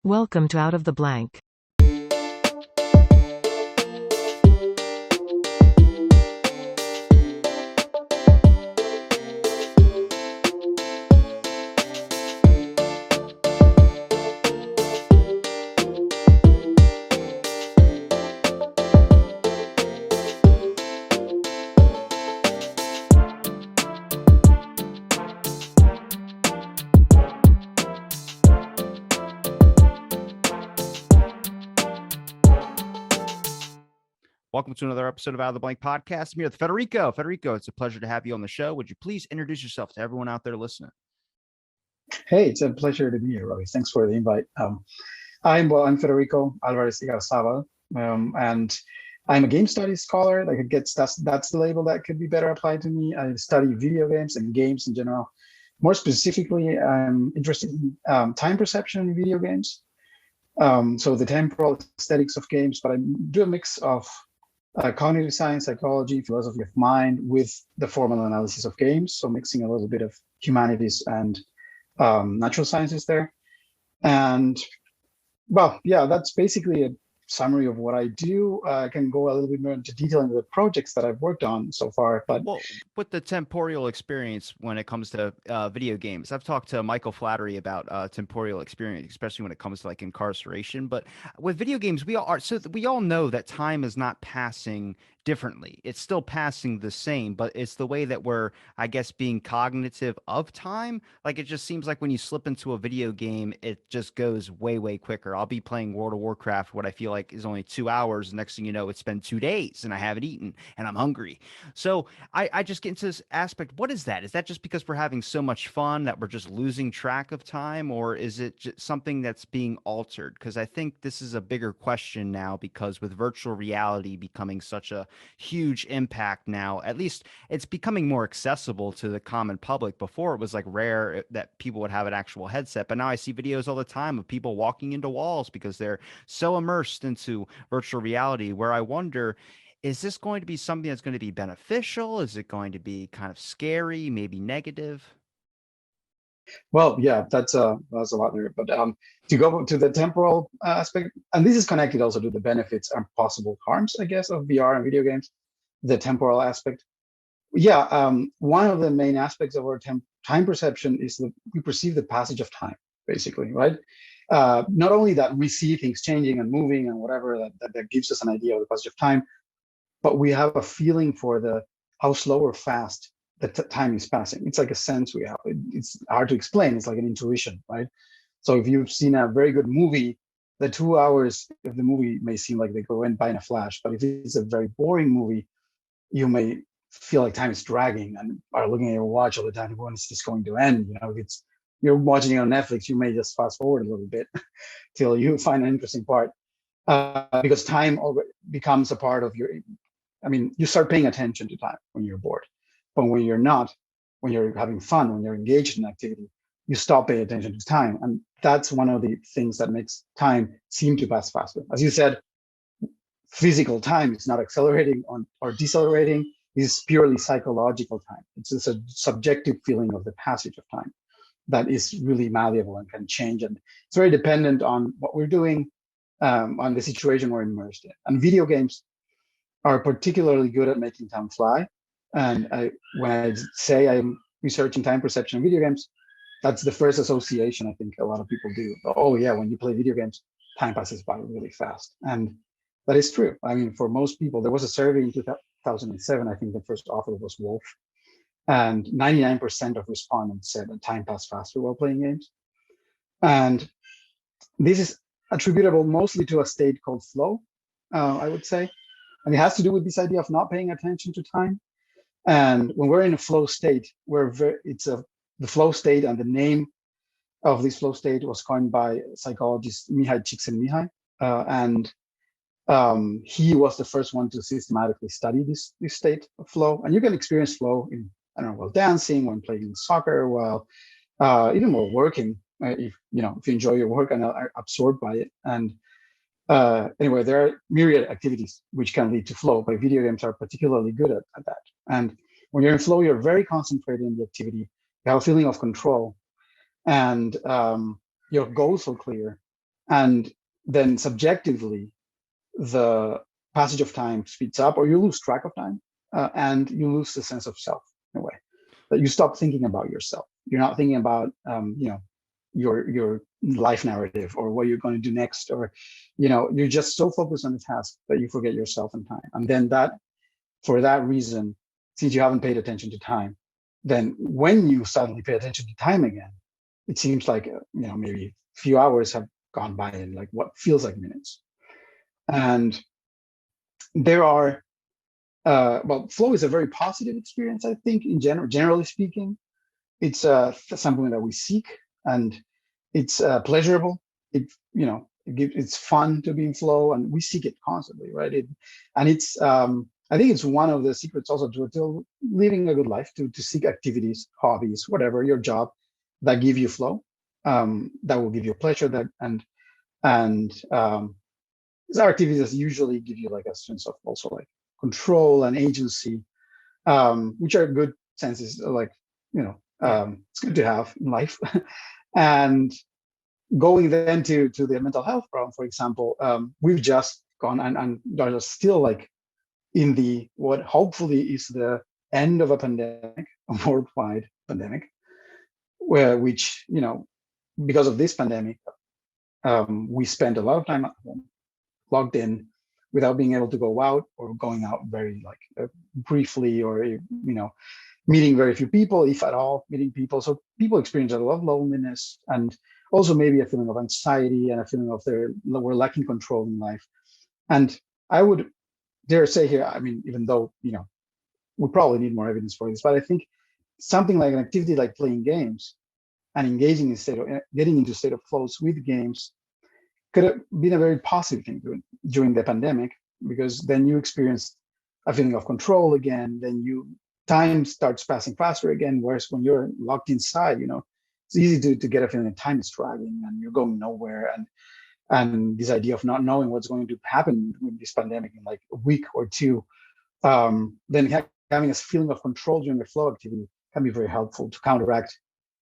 Welcome to Out of the Blank. Welcome to another episode of Out of the Blank podcast. I'm here with Federico. Federico, it's a pleasure to have you on the show. Would you please introduce yourself to everyone out there listening? Hey, it's a pleasure to be here, Robbie. Thanks for the invite. I'm Federico Alvarez, and I'm a game studies scholar. Like, that's the label that could be better applied to me. I study video games and games in general. More specifically, I'm interested in time perception in video games. So the temporal aesthetics of games, but I do a mix of cognitive science, psychology, philosophy of mind with the formal analysis of games. So mixing a little bit of humanities and natural sciences there. And well, yeah, that's basically a summary of what I do. I can go a little bit more into detail into the projects that I've worked on so far. But well, with the temporal experience when it comes to video games, I've talked to Michael Flattery about temporal experience, especially when it comes to like incarceration. But with video games, we all know that time is not passing differently. It's still passing the same, but it's the way that we're, I guess, being cognitive of time. Like, it just seems like when you slip into a video game, it just goes way, way quicker. I'll be playing World of Warcraft, what I feel like is only 2 hours. Next thing you know, it's been 2 days and I haven't eaten and I'm hungry. So I just get into this aspect. What is that? Is that just because we're having so much fun that we're just losing track of time? Or is it just something that's being altered? Because I think this is a bigger question now, because with virtual reality becoming such a huge impact now, at least it's becoming more accessible to the common public. Before, it was like rare that people would have an actual headset, but now I see videos all the time of people walking into walls because they're so immersed into virtual reality, where I wonder, is this going to be something that's going to be beneficial? Is it going to be kind of scary, maybe negative? well, yeah, that's a lot there. But to go to the temporal aspect, and this is connected also to the benefits and possible harms, I guess, of VR and video games. The temporal aspect. Yeah, one of the main aspects of our time perception is that we perceive the passage of time, basically, right? Not only that we see things changing and moving and whatever, that gives us an idea of the passage of time, but we have a feeling for the how slow or fast the time is passing. It's like a sense we have. It's hard to explain. It's like an intuition, right? So if you've seen a very good movie, the 2 hours of the movie may seem like they go in by in a flash. But if it's a very boring movie, you may feel like time is dragging and are looking at your watch all the time. When is this going to end? You know, if you're watching it on Netflix, you may just fast forward a little bit till you find an interesting part, because time already becomes a part of your. I mean, you start paying attention to time when you're bored, but when you're not, when you're having fun, when you're engaged in activity, you stop paying attention to time, and that's one of the things that makes time seem to pass faster. As you said, physical time is not accelerating or decelerating. It's purely psychological time. It's just a subjective feeling of the passage of time that is really malleable and can change. And it's very dependent on what we're doing, on the situation we're immersed in. And video games are particularly good at making time fly. And when I say I'm researching time perception in video games, that's the first association I think a lot of people do. Oh yeah, when you play video games, time passes by really fast. And that is true. I mean, for most people, there was a survey in 2007. I think the first author was Wolf, and 99% of respondents said that time passed faster while playing games. And this is attributable mostly to a state called flow, I would say. And it has to do with this idea of not paying attention to time. And when we're in a flow state, the flow state, and the name of this flow state was coined by psychologist Mihai Csikszentmihalyi, and he was the first one to systematically study this state of flow. And you can experience flow in, I don't know, while dancing, when playing soccer, while even while working, if you enjoy your work and are absorbed by it. And anyway, there are myriad activities which can lead to flow, but video games are particularly good at that. And when you're in flow, you're very concentrated in the activity. You have a feeling of control, and your goals are clear. And then subjectively, the passage of time speeds up, or you lose track of time, and you lose the sense of self in a way. That you stop thinking about yourself. You're not thinking about your life narrative or what you're going to do next, or you're just so focused on the task that you forget yourself and time. And then for that reason, since you haven't paid attention to time, then when you suddenly pay attention to time again, it seems like maybe a few hours have gone by in like what feels like minutes. And there are flow is a very positive experience, I think, in generally speaking. It's something that we seek, and it's pleasurable. It's fun to be in flow, and we seek it constantly, right? It's I think it's one of the secrets also to living a good life, to seek activities, hobbies, whatever your job, that give you flow, that will give you pleasure, and these are activities that usually give you like a sense of also like control and agency, which are good senses, like it's good to have in life. And going then to the mental health problem, for example, we've just gone and are still like in the what hopefully is the end of a pandemic, a worldwide pandemic, which because of this pandemic, we spent a lot of time at home, logged in, without being able to go out, or going out very like briefly, or meeting very few people, if at all, meeting people. So people experience a lot of loneliness, and also maybe a feeling of anxiety, and a feeling of we're lacking control in life. And I would dare say here, I mean, even though we probably need more evidence for this, but I think something like an activity like playing games and engaging in getting into state of flows with games could have been a very positive thing during the pandemic, because then you experience a feeling of control again. Then time starts passing faster again. Whereas when you're locked inside, it's easy to get a feeling that time is dragging and you're going nowhere. And this idea of not knowing what's going to happen with this pandemic in like a week or two, then having a feeling of control during the flow activity can be very helpful to counteract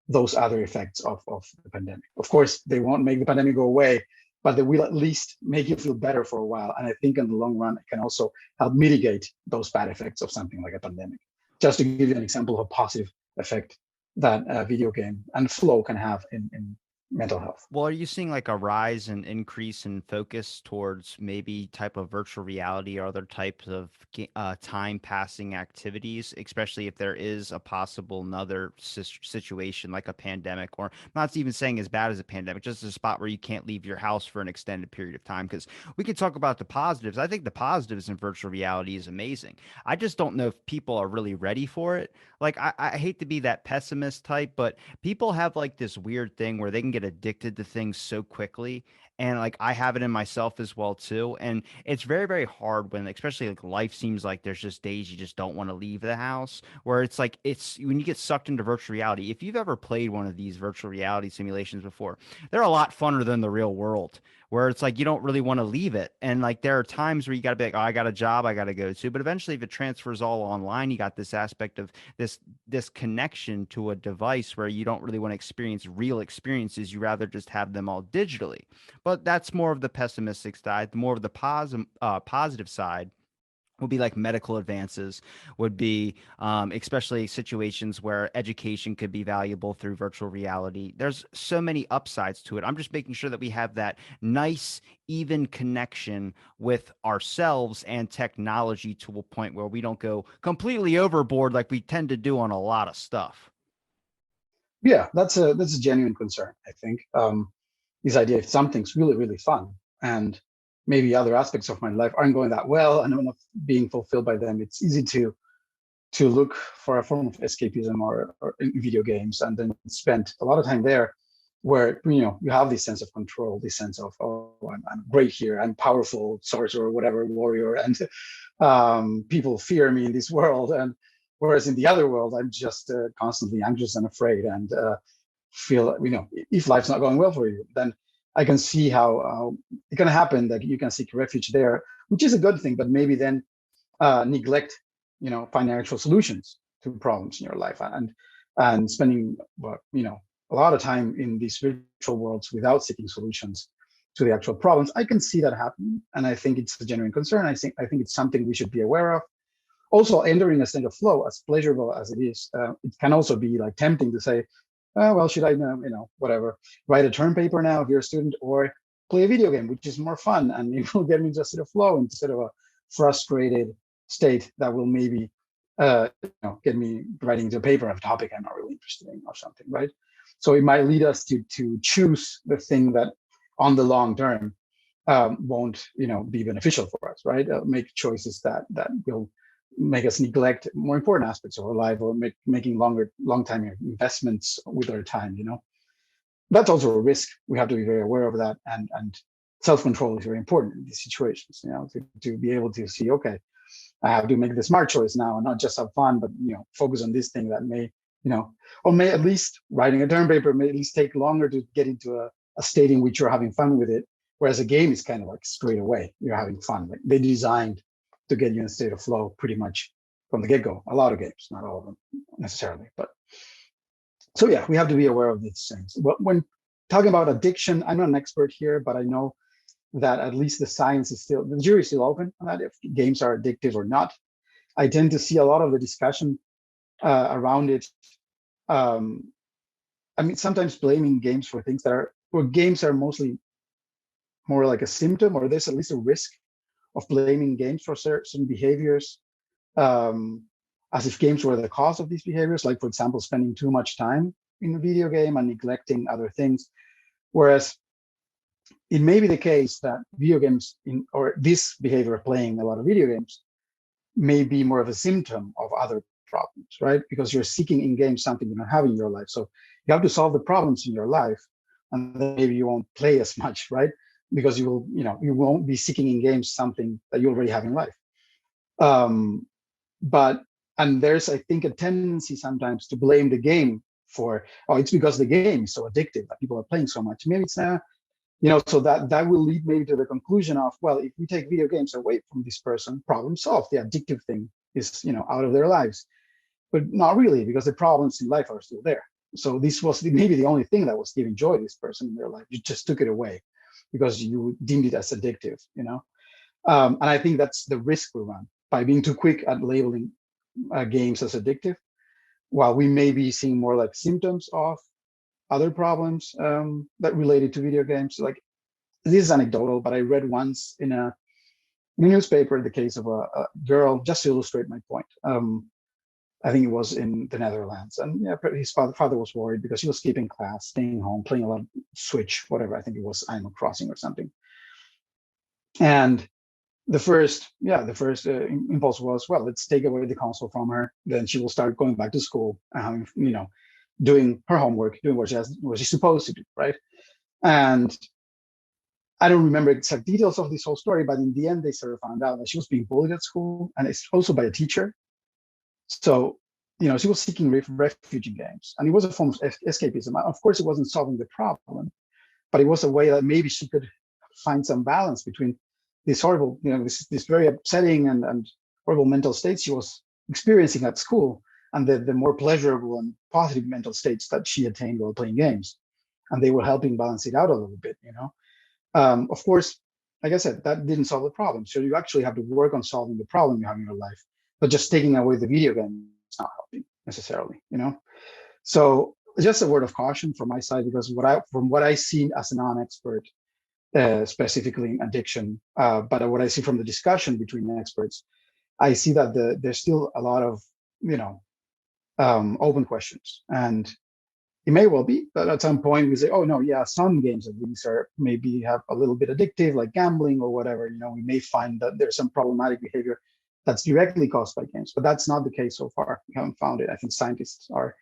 those other effects of the pandemic. Of course, they won't make the pandemic go away, but they will at least make you feel better for a while. And I think in the long run, it can also help mitigate those bad effects of something like a pandemic. Just to give you an example of a positive effect that a video game and flow can have in mental health. Well, are you seeing like a rise and increase in focus towards maybe type of virtual reality or other types of time passing activities, especially if there is a possible another situation like a pandemic, or I'm not even saying as bad as a pandemic, just a spot where you can't leave your house for an extended period of time? Because we can talk about the positives. I think the positives in virtual reality is amazing. I just don't know if people are really ready for it. Like, I hate to be that pessimist type, but people have like this weird thing where they can get addicted to things so quickly. And like I have it in myself as well too. And it's very, very hard when, especially like life seems like there's just days you just don't want to leave the house, where it's like it's when you get sucked into virtual reality. If you've ever played one of these virtual reality simulations before, they're a lot funner than the real world, where it's like you don't really want to leave it. And like there are times where you got to be like, oh, I got a job I got to go to. But eventually, if it transfers all online, you got this aspect of this connection to a device where you don't really want to experience real experiences. You rather just have them all digitally. But that's more of the pessimistic side. The more of the positive side would be like medical advances, would be especially situations where education could be valuable through virtual reality. There's so many upsides to it. I'm just making sure that we have that nice even connection with ourselves and technology to a point where we don't go completely overboard like we tend to do on a lot of stuff. Yeah, that's a genuine concern, I think. This idea if something's really, really fun, and maybe other aspects of my life aren't going that well and I'm not being fulfilled by them, it's easy to look for a form of escapism or in video games, and then spend a lot of time there, where you have this sense of control, this sense of, oh, I'm great here, I'm powerful sorcerer or whatever, warrior, and people fear me in this world. And whereas in the other world, I'm just constantly anxious and afraid, and feel, if life's not going well for you, then I can see how it can happen that you can seek refuge there, which is a good thing, but maybe then neglect, finding actual solutions to problems in your life, and spending, a lot of time in these virtual worlds without seeking solutions to the actual problems. I can see that happening, and I think it's a genuine concern. I think it's something we should be aware of. Also, entering a state of flow, as pleasurable as it is, it can also be like tempting to say, oh, well, should I, whatever, write a term paper now if you're a student, or play a video game, which is more fun and it will get me into a state of flow instead of a frustrated state that will maybe get me writing the paper on a topic I'm not really interested in or something, right? So it might lead us to choose the thing that on the long term won't be beneficial for us, right? Make choices that will make us neglect more important aspects of our life, or making long time investments with our time. That's also a risk. We have to be very aware of that, and self-control is very important in these situations. To be able to see, okay, I have to make the smart choice now, and not just have fun, but focus on this thing that may, or may at least writing a term paper may at least take longer to get into a state in which you're having fun with it. Whereas a game is kind of like straight away, you're having fun. Like they're designed to get you in a state of flow pretty much from the get-go. A lot of games, not all of them necessarily, but so yeah, we have to be aware of these things. When talking about addiction, I'm not an expert here, but I know that at least the jury is still open on that, if games are addictive or not. I tend to see a lot of the discussion around it. Sometimes blaming games for things where games are mostly more like a symptom, or there's at least a risk of blaming games for certain behaviors, as if games were the cause of these behaviors, like, for example, spending too much time in a video game and neglecting other things. Whereas it may be the case that video games, or this behavior of playing a lot of video games, may be more of a symptom of other problems, right? Because you're seeking in games something you don't have in your life. So you have to solve the problems in your life, and then maybe you won't play as much, right? Because you won't be seeking in games something that you already have in life. And there's, I think, a tendency sometimes to blame the game for, it's because the game is so addictive that people are playing so much. Maybe it's not, so that will lead maybe to the conclusion of, well, if we take video games away from this person, problem solved. The addictive thing is, out of their lives. But not really, because the problems in life are still there. So this was maybe the only thing that was giving joy to this person in their life. You just took it away because you deemed it as addictive, and I think that's the risk we run by being too quick at labeling games as addictive, while we may be seeing more like symptoms of other problems that related to video games. Like, this is anecdotal, but I read once in a newspaper the case of a girl, just to illustrate my point. I think it was in the Netherlands, and his father was worried because he was skipping class, staying home, playing a lot of Switch, whatever. I think it was Animal Crossing or something. And the first impulse was, well, let's take away the console from her. Then she will start going back to school, doing her homework, doing what she's supposed to do, right? And I don't remember exact details of this whole story, but in the end, they sort of found out that she was being bullied at school, and it's also by a teacher. So, she was seeking refuge in games, and it was a form of escapism. Of course, it wasn't solving the problem, but it was a way that maybe she could find some balance between this horrible, this very upsetting and horrible mental states she was experiencing at school, and the more pleasurable and positive mental states that she attained while playing games. And they were helping balance it out a little bit, Of course, like I said, that didn't solve the problem. So you actually have to work on solving the problem you have in your life, but just taking away the video game is not helping necessarily, So just a word of caution from my side, because from what I see as a non-expert, specifically in addiction, but what I see from the discussion between experts, I see that there's still a lot of, open questions. It may well be that at some point we say, oh no, yeah, some games of these maybe have a little bit addictive, like gambling or whatever. We may find that there's some problematic behavior that's directly caused by games, but that's not the case so far. We haven't found it. I think scientists are,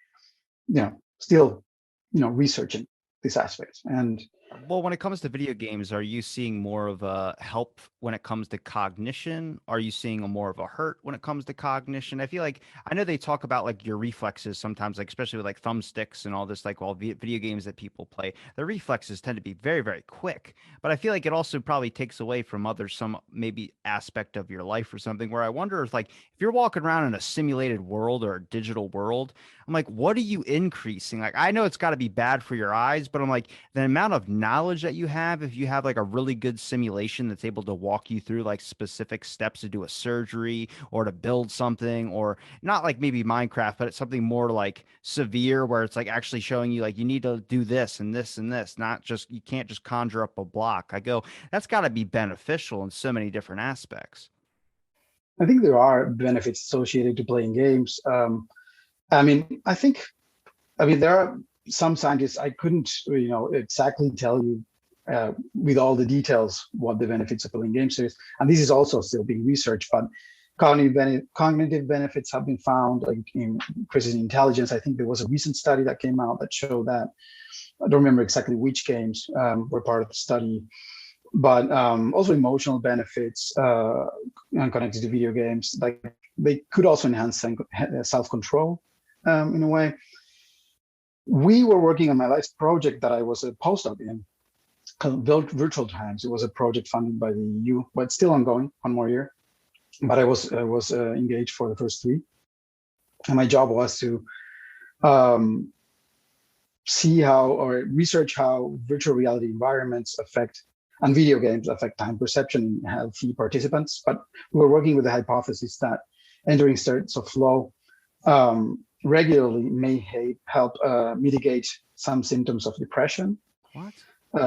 still, researching these aspects. And well, when it comes to video games, are you seeing more of a help when it comes to cognition? Are you seeing a more of a hurt when it comes to cognition? I feel like, I know they talk about like your reflexes sometimes, like especially with like thumbsticks and all this, like video games that people play, the reflexes tend to be very, very quick. But I feel like it also probably takes away from some maybe aspect of your life or something, where I wonder if you're walking around in a simulated world or a digital world, I'm like, what are you increasing? Like, I know it's got to be bad for your eyes, but I'm like, the amount of knowledge that you have, if you have like a really good simulation that's able to walk you through like specific steps to do a surgery or to build something, or not like maybe Minecraft, but it's something more like severe where it's like actually showing you like you need to do this and this and this, not just you can't just conjure up a block. I go, that's got to be beneficial in so many different aspects. I think there are benefits associated to playing games. I mean, there are some scientists I couldn't, exactly tell you with all the details what the benefits of playing games is, and this is also still being researched. But cognitive benefits have been found, like in increases in intelligence. I think there was a recent study that came out that showed that. I don't remember exactly which games were part of the study, but also emotional benefits connected to video games. Like they could also enhance self-control in a way. We were working on my last project that I was a postdoc in, called Virtual Times. It was a project funded by the EU, but it's still ongoing, one more year. But I was engaged for the first three, and my job was to see how or research how virtual reality environments affect and video games affect time perception in healthy participants. But we were working with the hypothesis that entering states of flow regularly may help mitigate some symptoms of depression. What?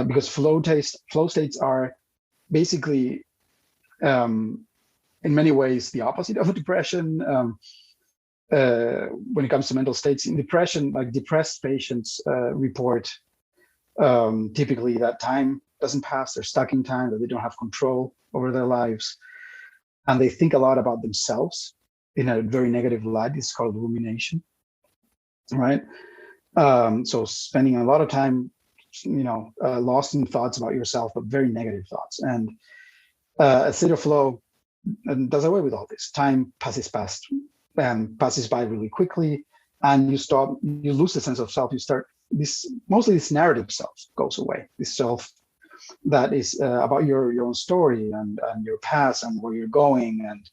Because flow states are basically, in many ways, the opposite of a depression. When it comes to mental states in depression, like depressed patients report typically that time doesn't pass, they're stuck in time, that they don't have control over their lives, and they think a lot about themselves in a very negative light. It's called rumination, right? So spending a lot of time, lost in thoughts about yourself, but very negative thoughts. And a state of flow does away with all this. Time passes by really quickly, and you lose the sense of self. You start this narrative self goes away. This self that is about your own story and your past and where you're going, and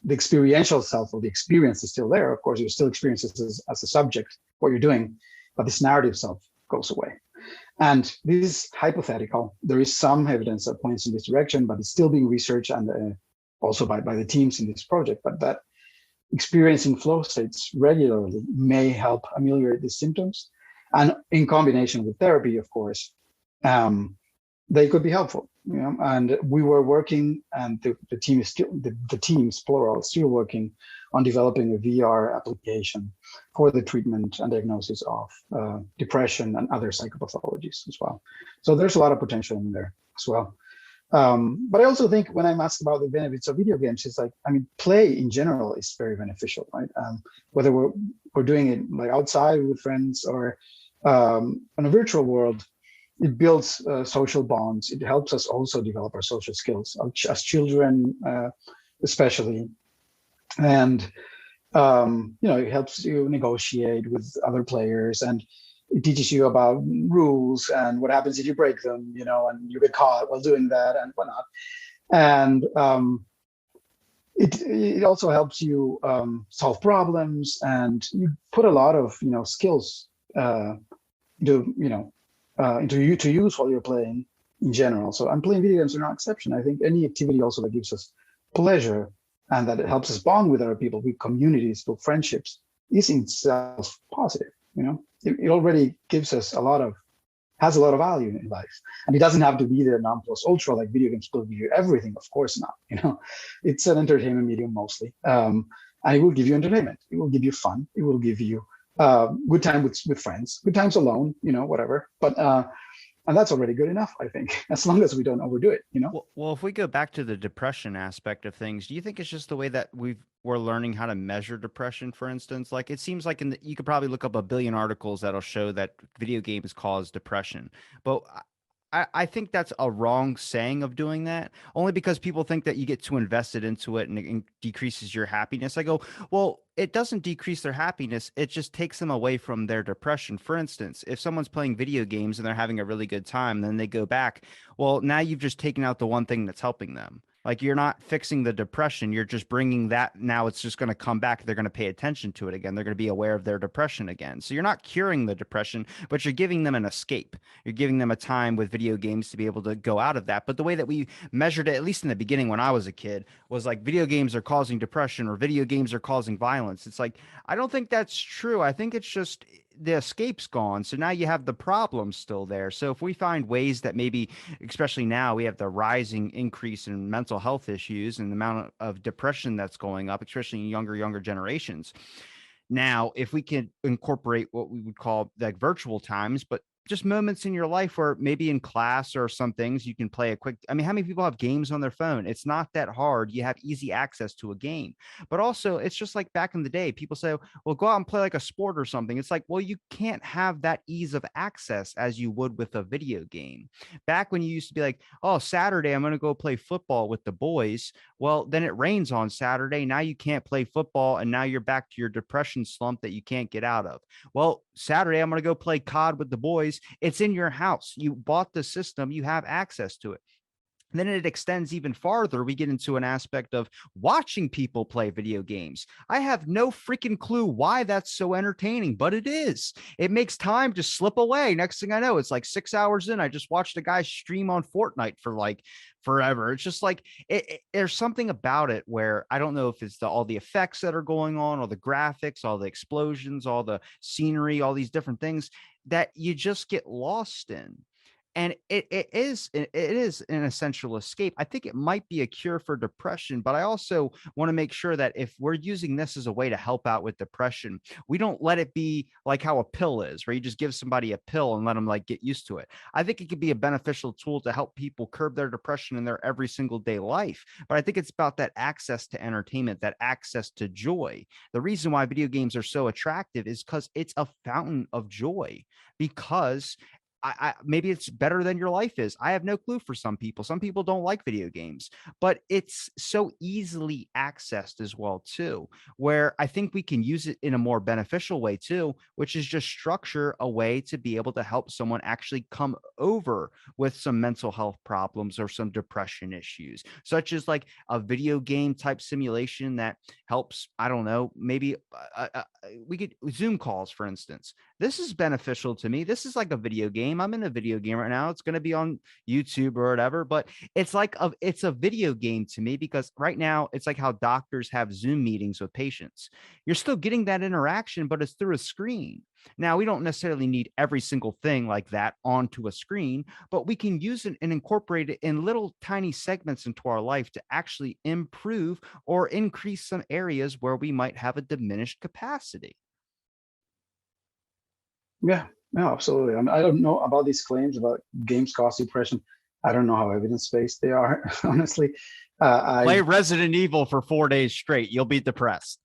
the experiential self, or the experience, is still there. Of course, you still experience it as a subject, what you're doing, but this narrative self goes away. And this is hypothetical. There is some evidence that points in this direction, but it's still being researched, and also by the teams in this project. But that experiencing flow states regularly may help ameliorate these symptoms, and in combination with therapy, of course, they could be helpful. And we were working, and the team is still the teams plural still working on developing a VR application for the treatment and diagnosis of depression and other psychopathologies as well. So there's a lot of potential in there as well. But I also think when I'm asked about the benefits of video games, it's like, play in general is very beneficial, right? Whether we're doing it like outside with friends or in a virtual world, it builds social bonds. It helps us also develop our social skills as children, especially. And, it helps you negotiate with other players, and it teaches you about rules and what happens if you break them, and you get caught while doing that and whatnot. And it also helps you solve problems, and you put a lot of skills to use while you're playing in general. So I'm playing video games are no exception. I think any activity also that gives us pleasure and that it helps us bond with other people, with communities, with friendships, is in itself positive. It already gives us has a lot of value in life. And it doesn't have to be the non plus ultra, like video games will give you everything. Of course not. It's an entertainment medium mostly. And it will give you entertainment. It will give you fun. It will give you good time with friends, good times alone, whatever. But and that's already good enough, I think, as long as we don't overdo it. Well, if we go back to the depression aspect of things, do you think it's just the way that we're learning how to measure depression, for instance? Like it seems like you could probably look up 1 billion articles that'll show that video games cause depression, but I think that's a wrong saying of doing that, only because people think that you get too invested into it and it decreases your happiness. I go, well, it doesn't decrease their happiness. It just takes them away from their depression. For instance, if someone's playing video games and they're having a really good time, then they go back. Well, now you've just taken out the one thing that's helping them. Like you're not fixing the depression. You're just bringing that. Now it's just going to come back. They're going to pay attention to it again. They're going to be aware of their depression again. So you're not curing the depression, but you're giving them an escape. You're giving them a time with video games to be able to go out of that. But the way that we measured it, at least in the beginning when I was a kid, was like video games are causing depression or video games are causing violence. It's like, I don't think that's true. I think it's just the escape's gone. So now you have the problem still there. So if we find ways that maybe, especially now, we have the rising increase in mental health issues and the amount of depression that's going up, especially in younger generations. Now, if we can incorporate what we would call like virtual times, but just moments in your life where maybe in class or some things you can play a quick. I mean, how many people have games on their phone? It's not that hard. You have easy access to a game. But also, it's just like back in the day, people say, well, go out and play like a sport or something. It's like, well, you can't have that ease of access as you would with a video game. Back when you used to be like, oh, Saturday, I'm going to go play football with the boys. Well, then it rains on Saturday. Now you can't play football. And now you're back to your depression slump that you can't get out of. Well, Saturday, I'm going to go play COD with the boys. It's in your house. You bought the system, you have access to it. Then it extends even farther. We get into an aspect of watching people play video games. I have no freaking clue why that's so entertaining, but it is. It makes time just slip away. Next thing I know, it's like 6 hours in. I just watched a guy stream on Fortnite for like forever. It's just like there's something about it where I don't know if it's all the effects that are going on, all the graphics, all the explosions, all the scenery, all these different things that you just get lost in. And it is an essential escape. I think it might be a cure for depression, but I also want to make sure that if we're using this as a way to help out with depression, we don't let it be like how a pill is, where you just give somebody a pill and let them like get used to it. I think it could be a beneficial tool to help people curb their depression in their every single day life. But I think it's about that access to entertainment, that access to joy. The reason why video games are so attractive is because it's a fountain of joy. Because maybe it's better than your life is. I have no clue for some people. Some people don't like video games, but it's so easily accessed as well too, where I think we can use it in a more beneficial way too, which is just structure a way to be able to help someone actually come over with some mental health problems or some depression issues, such as like a video game type simulation that helps, I don't know, maybe we could Zoom calls, for instance. This is beneficial to me. This is like a video game. I'm in a video game right now. It's going to be on YouTube or whatever, but it's like it's a video game to me because right now it's like how doctors have Zoom meetings with patients. You're still getting that interaction, but it's through a screen. Now, we don't necessarily need every single thing like that onto a screen, but we can use it and incorporate it in little tiny segments into our life to actually improve or increase some areas where we might have a diminished capacity. Yeah, no, absolutely. I mean, I don't know about these claims about games cause depression. I don't know how evidence-based they are, honestly. Play Resident Evil for 4 days straight. You'll be depressed.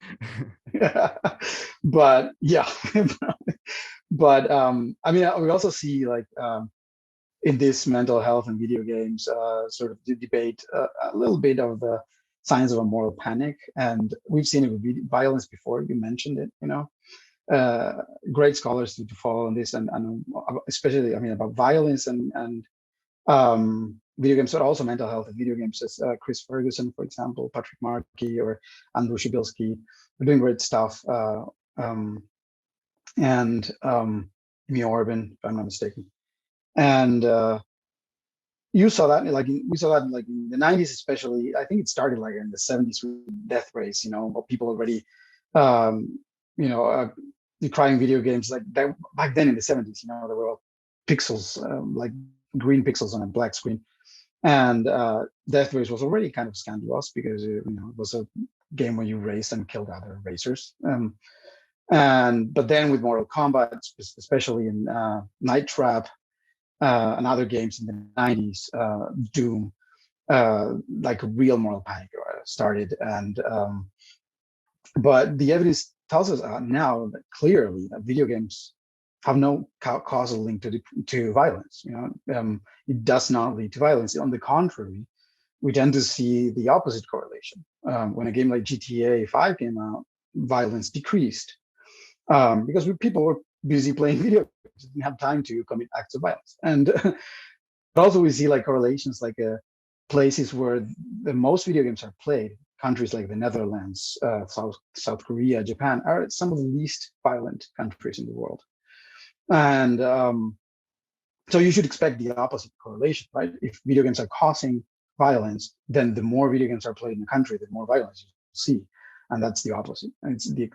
But yeah, but I mean, we also see like in this mental health and video games sort of debate a little bit of the signs of a moral panic, and we've seen it with violence before. You mentioned it, great scholars to follow on this, and especially, I mean, about violence and video games, but also mental health in video games, as Chris Ferguson, for example, Patrick Markey, or Andrew Shibilsky. They're doing great stuff. And Amy Orban, if I'm not mistaken. And you saw that, we saw that like in the 90s, especially. I think it started like in the 70s with Death Race, people already, decrying video games like that back then in the 70s, there were all pixels, like green pixels on a black screen. And Death Race was already kind of scandalous because it was a game where you raced and killed other racers. But then with Mortal Kombat, especially in Night Trap and other games in the 90s, Doom, like a real moral panic started. And but the evidence tells us now that clearly that video games have no causal link to violence. It does not lead to violence. On the contrary, we tend to see the opposite correlation. When a game like GTA 5 came out, violence decreased because people were busy playing video games, didn't have time to commit acts of violence. And but also we see like correlations, like places where the most video games are played, countries like the Netherlands, South Korea, Japan, are some of the least violent countries in the world. And so you should expect the opposite correlation, right? If video games are causing violence, then the more video games are played in the country, the more violence you see, and that's the opposite. And it's the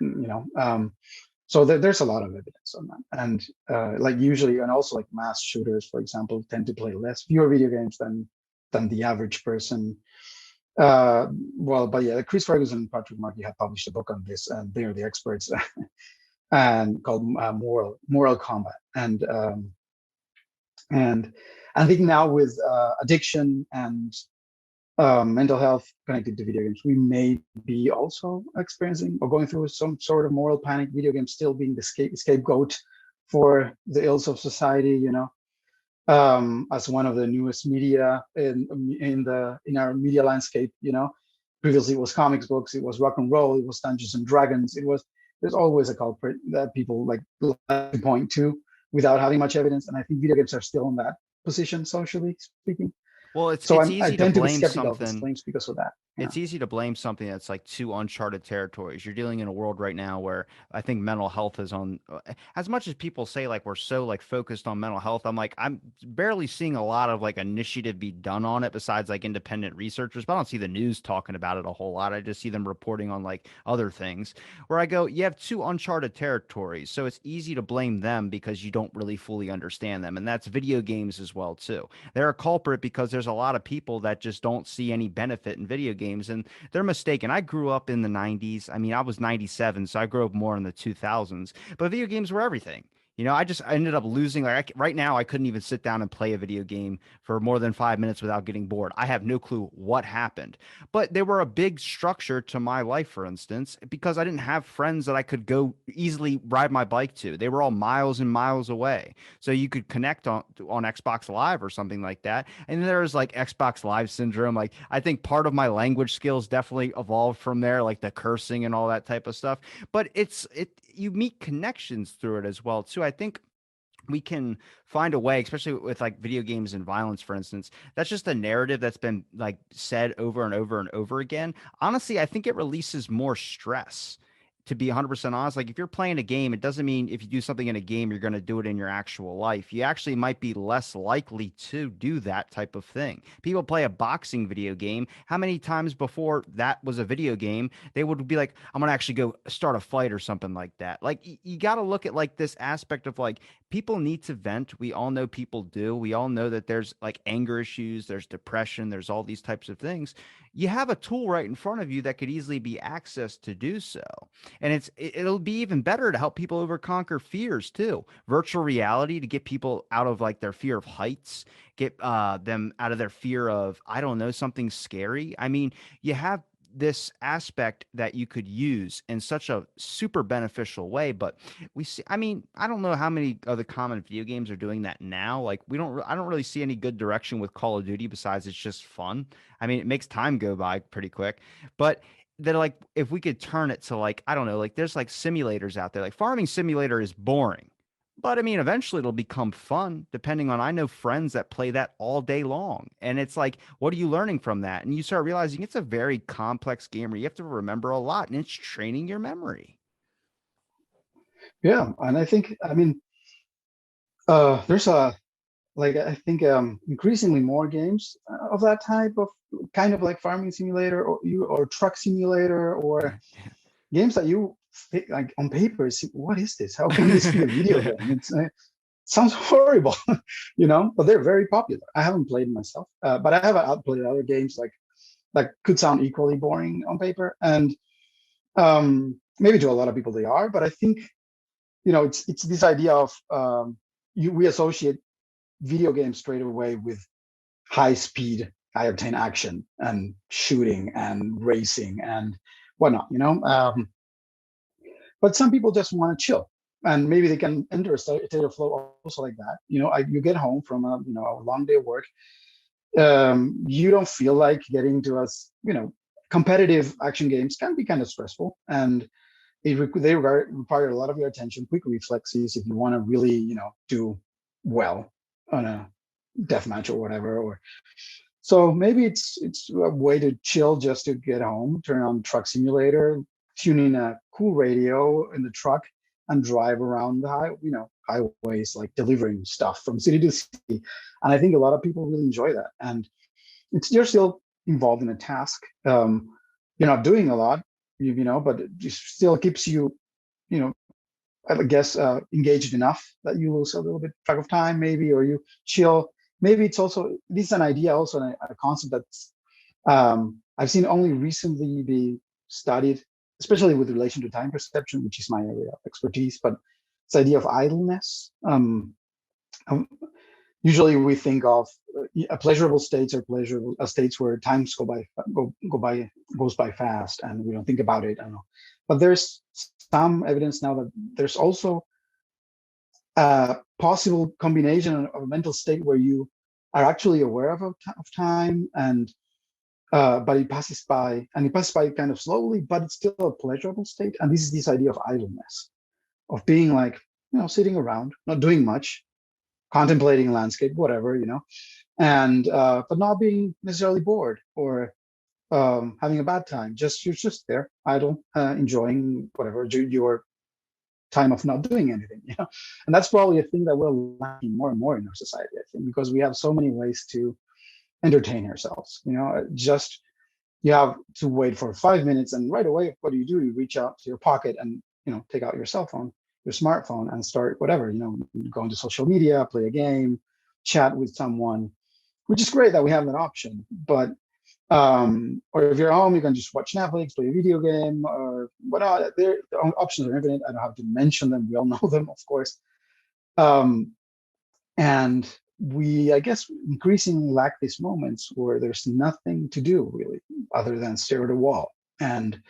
so there's a lot of evidence on that, and like usually, and also like mass shooters, for example, tend to play fewer video games than the average person. Well, but yeah, Chris Ferguson and Patrick Markey have published a book on this, and they're the experts, and called Moral Combat, and I think now with addiction and mental health connected to video games, we may be also experiencing or going through some sort of moral panic. Video games still being the scapegoat for the ills of society, as one of the newest media in our media landscape. Previously it was comics books, it was rock and roll, it was Dungeons and Dragons. There's always a culprit that people like to point to without having much evidence, and I think video games are still in that position, socially speaking. Well, it's So easy I to tend to be blame skeptical of these something. claims because of that. It's easy to blame something that's like two uncharted territories. You're dealing in a world right now where I think mental health is on, as much as people say like we're so like focused on mental health, I'm barely seeing a lot of like initiative be done on it besides like independent researchers, but I don't see the news talking about it a whole lot. I just see them reporting on like other things where I go, you have two uncharted territories. So it's easy to blame them because you don't really fully understand them. And that's video games as well too. They're a culprit because there's a lot of people that just don't see any benefit in video games, and they're mistaken. I grew up in the 90s. I mean, I was 97, so I grew up more in the 2000s, but video games were everything. I ended up losing. Right now, I couldn't even sit down and play a video game for more than 5 minutes without getting bored. I have no clue what happened, but they were a big structure to my life, for instance, because I didn't have friends that I could go easily ride my bike to. They were all miles and miles away. So you could connect on Xbox Live or something like that. And then there's like Xbox Live syndrome. Like I think part of my language skills definitely evolved from there, like the cursing and all that type of stuff. But you meet connections through it as well too. I think we can find a way, especially with like video games and violence, for instance. That's just a narrative that's been like said over and over and over again. Honestly, I think it releases more stress. To be 100% honest, like if you're playing a game, it doesn't mean if you do something in a game, you're going to do it in your actual life. You actually might be less likely to do that type of thing. People play a boxing video game. How many times before that was a video game, they would be like, I'm going to actually go start a fight or something like that. Like you got to look at like this aspect of like people need to vent. We all know people do. We all know that there's like anger issues, there's depression, there's all these types of things. You have a tool right in front of you that could easily be accessed to do so. And it'll be even better to help people conquer fears too. Virtual reality to get people out of like their fear of heights, get them out of their fear of, I don't know, something scary. I mean, you have this aspect that you could use in such a super beneficial way, but we see, I mean, I don't know how many of the common video games are doing that now. Like I don't really see any good direction with Call of Duty besides it's just fun. I mean, it makes time go by pretty quick, but that like if we could turn it to like I don't know, like there's like simulators out there. Like Farming Simulator is boring. But I mean, eventually it'll become fun, depending on I know friends that play that all day long. And it's like, what are you learning from that? And you start realizing it's a very complex game where you have to remember a lot and it's training your memory. Yeah, and I mean, there's I think increasingly more games of that type of kind of like farming simulator or truck simulator or games that you like on paper. What is this? How can this be a video game? It sounds horrible, but they're very popular. I haven't played myself, but I have outplayed other games like could sound equally boring on paper, and maybe to a lot of people they are. But I think it's this idea of we associate video games straight away with high speed, high octane action and shooting and racing and whatnot, but some people just want to chill, and maybe they can enter a state of flow also like that. You get home from a long day of work. You don't feel like getting to competitive action games can be kind of stressful, and they require a lot of your attention, quick reflexes if you want to really do well on a death match or whatever. So maybe it's a way to chill just to get home, turn on Truck Simulator, tune in a cool radio in the truck, and drive around the highways, like delivering stuff from city to city. And I think a lot of people really enjoy that. And you're still involved in a task. You're not doing a lot, but it just still keeps you, you know, I guess, engaged enough that you lose a little bit track of time, maybe, or you chill. Maybe it's also, this is an idea, also a concept that's I've seen only recently be studied, especially with relation to time perception, which is my area of expertise. But this idea of idleness. Um, Usually we think of pleasurable states, or pleasurable states where times goes by fast, and we don't think about it. I don't know, but there's some evidence now that there's also a possible combination of a mental state where you are actually aware of time, and but it passes by, and it passes by kind of slowly, but it's still a pleasurable state. And this is this idea of idleness, of being like, sitting around, not doing much, contemplating landscape, whatever, and but not being necessarily bored, or having a bad time. You're just there, idle, enjoying whatever your time of not doing anything. And that's probably a thing that we're lacking more and more in our society, I think, because we have so many ways to entertain ourselves. Just you have to wait for 5 minutes, and right away, what do? You reach out to your pocket and take out your cell phone, your smartphone, and start whatever. Go into social media, play a game, chat with someone, which is great that we have that option. But or if you're home, you can just watch Netflix, play a video game, or whatnot. The options are infinite. I don't have to mention them. We all know them, of course. And we, I guess, increasingly lack these moments where there's nothing to do really other than stare at a wall. And